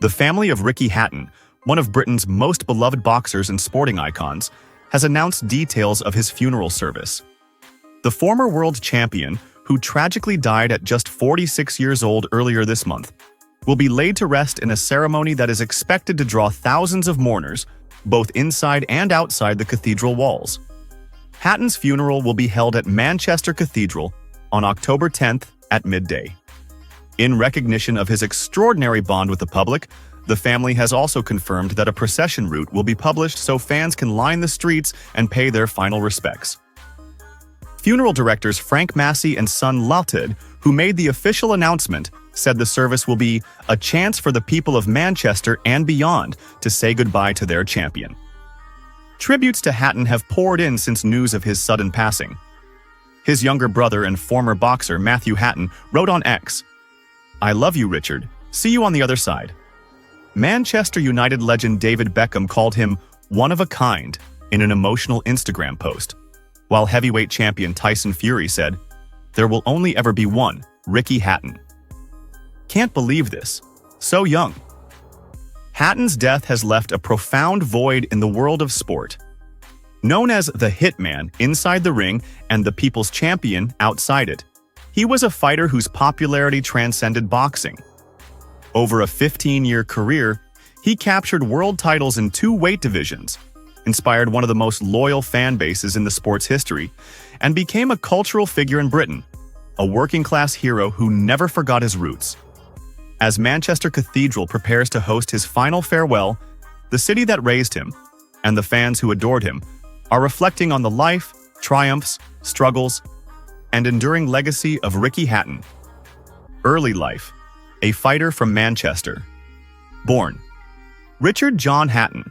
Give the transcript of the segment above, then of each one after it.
The family of Ricky Hatton, one of Britain's most beloved boxers and sporting icons, has announced details of his funeral service. The former world champion, who tragically died at just 46 years old earlier this month, will be laid to rest in a ceremony that is expected to draw thousands of mourners, both inside and outside the cathedral walls. Hatton's funeral will be held at Manchester Cathedral on October 10th at midday. In recognition of his extraordinary bond with the public, the family has also confirmed that a procession route will be published so fans can line the streets and pay their final respects. Funeral directors Frank Massey and son Lauted, who made the official announcement, said the service will be a chance for the people of Manchester and beyond to say goodbye to their champion. Tributes to Hatton have poured in since news of his sudden passing. His younger brother and former boxer Matthew Hatton wrote on X, "I love you, Richard. See you on the other side." Manchester United legend David Beckham called him one of a kind in an emotional Instagram post, while heavyweight champion Tyson Fury said, "There will only ever be one, Ricky Hatton." Can't believe this. So young. Hatton's death has left a profound void in the world of sport. Known as the Hitman inside the ring and the People's Champion outside it, he was a fighter whose popularity transcended boxing. Over a 15-year career, he captured world titles in 2 weight divisions, inspired one of the most loyal fan bases in the sport's history, and became a cultural figure in Britain, a working-class hero who never forgot his roots. As Manchester Cathedral prepares to host his final farewell, the city that raised him, and the fans who adored him, are reflecting on the life, triumphs, struggles, and enduring legacy of Ricky Hatton. Early life. A fighter from Manchester. Born Richard John Hatton.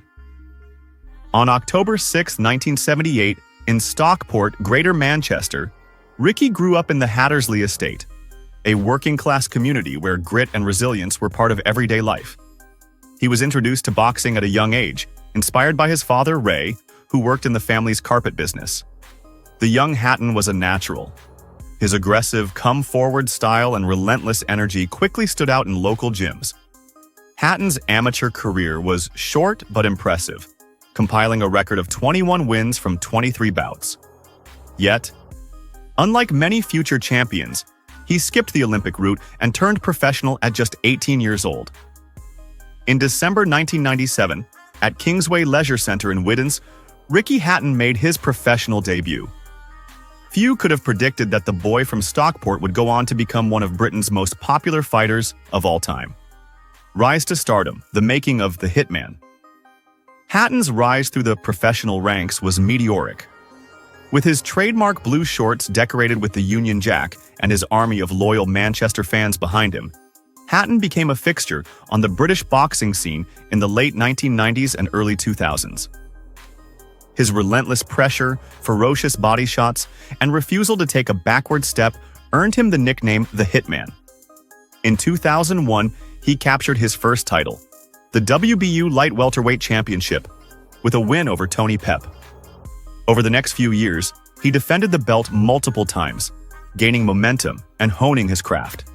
On October 6, 1978, in Stockport, Greater Manchester, Ricky grew up in the Hattersley estate, a working-class community where grit and resilience were part of everyday life. He was introduced to boxing at a young age, inspired by his father, Ray, who worked in the family's carpet business. The young Hatton was a natural. His aggressive, come-forward style and relentless energy quickly stood out in local gyms. Hatton's amateur career was short but impressive, compiling a record of 21 wins from 23 bouts. Yet, unlike many future champions, he skipped the Olympic route and turned professional at just 18 years old. In December 1997, at Kingsway Leisure Centre in Widnes, Ricky Hatton made his professional debut. Few could have predicted that the boy from Stockport would go on to become one of Britain's most popular fighters of all time. Rise to stardom, the making of the Hitman. Hatton's rise through the professional ranks was meteoric. With his trademark blue shorts decorated with the Union Jack and his army of loyal Manchester fans behind him, Hatton became a fixture on the British boxing scene in the late 1990s and early 2000s. His relentless pressure, ferocious body shots, and refusal to take a backward step earned him the nickname the Hitman. In 2001, he captured his first title, the WBU Light Welterweight Championship, with a win over Tony Pep. Over the next few years, he defended the belt multiple times, gaining momentum and honing his craft.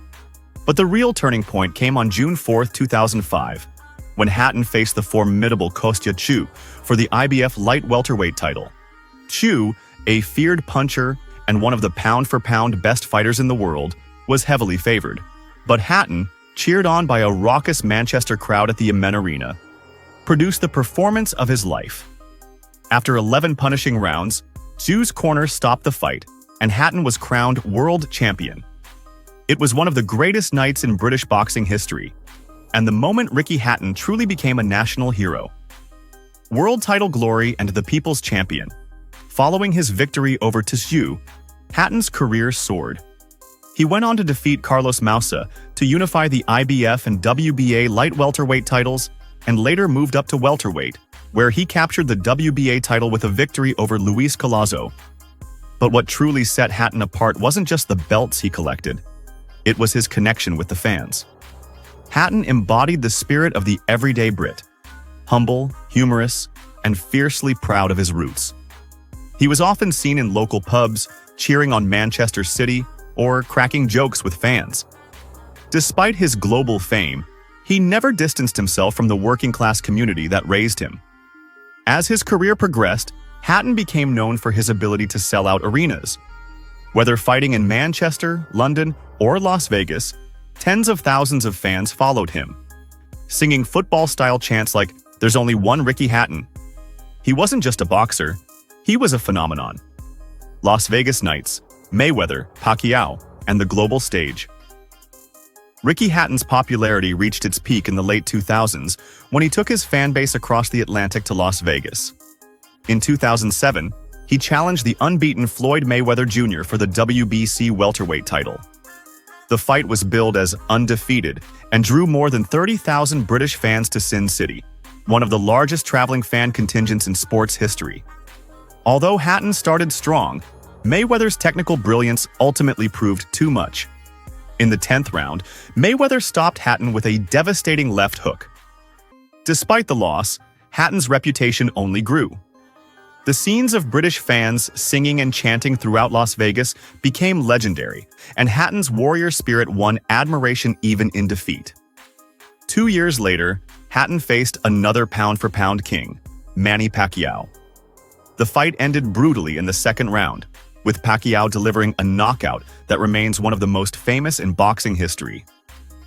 But the real turning point came on June 4, 2005, when Hatton faced the formidable Kostya Tszyu for the IBF light welterweight title. Tszyu, a feared puncher and one of the pound-for-pound best fighters in the world, was heavily favored. But Hatton, cheered on by a raucous Manchester crowd at the Amen Arena, produced the performance of his life. After 11 punishing rounds, Tszyu's corner stopped the fight, and Hatton was crowned world champion. It was one of the greatest nights in British boxing history, and the moment Ricky Hatton truly became a national hero. World title glory and the people's champion. Following his victory over Tszyu, Hatton's career soared. He went on to defeat Carlos Mausa to unify the IBF and WBA light welterweight titles, and later moved up to welterweight, where he captured the WBA title with a victory over Luis Collazo. But what truly set Hatton apart wasn't just the belts he collected. It was his connection with the fans. Hatton embodied the spirit of the everyday Brit, humble, humorous, and fiercely proud of his roots. He was often seen in local pubs, cheering on Manchester City, or cracking jokes with fans. Despite his global fame, he never distanced himself from the working-class community that raised him. As his career progressed, Hatton became known for his ability to sell out arenas. Whether fighting in Manchester, London, or Las Vegas, tens of thousands of fans followed him, singing football-style chants like, "There's only one Ricky Hatton." He wasn't just a boxer, he was a phenomenon. Las Vegas nights, Mayweather, Pacquiao, and the global stage. Ricky Hatton's popularity reached its peak in the late 2000s when he took his fan base across the Atlantic to Las Vegas. In 2007, he challenged the unbeaten Floyd Mayweather Jr. for the WBC welterweight title. The fight was billed as undefeated and drew more than 30,000 British fans to Sin City, one of the largest traveling fan contingents in sports history. Although Hatton started strong, Mayweather's technical brilliance ultimately proved too much. In the 10th round, Mayweather stopped Hatton with a devastating left hook. Despite the loss, Hatton's reputation only grew. The scenes of British fans singing and chanting throughout Las Vegas became legendary, and Hatton's warrior spirit won admiration even in defeat. 2 years later, Hatton faced another pound-for-pound king, Manny Pacquiao. The fight ended brutally in the second round, with Pacquiao delivering a knockout that remains one of the most famous in boxing history.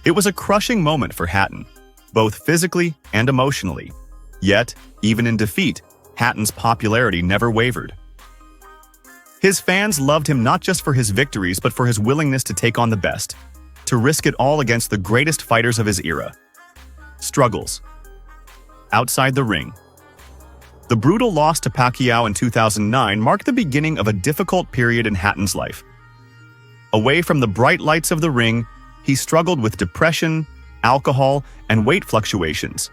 It was a crushing moment for Hatton, both physically and emotionally. Yet, even in defeat, Hatton's popularity never wavered. His fans loved him not just for his victories but for his willingness to take on the best, to risk it all against the greatest fighters of his era. Struggles. Outside the ring. The brutal loss to Pacquiao in 2009 marked the beginning of a difficult period in Hatton's life. Away from the bright lights of the ring, he struggled with depression, alcohol, and weight fluctuations.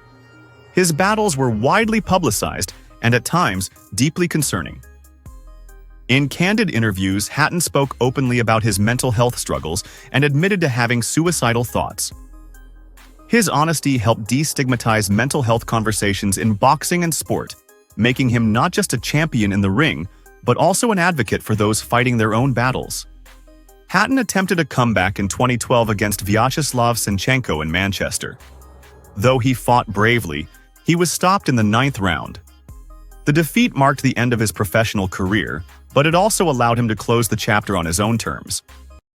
His battles were widely publicized and at times deeply concerning. In candid interviews, Hatton spoke openly about his mental health struggles and admitted to having suicidal thoughts. His honesty helped destigmatize mental health conversations in boxing and sport, making him not just a champion in the ring, but also an advocate for those fighting their own battles. Hatton attempted a comeback in 2012 against Vyacheslav Senchenko in Manchester. Though he fought bravely, he was stopped in the 9th round. The defeat marked the end of his professional career, but it also allowed him to close the chapter on his own terms.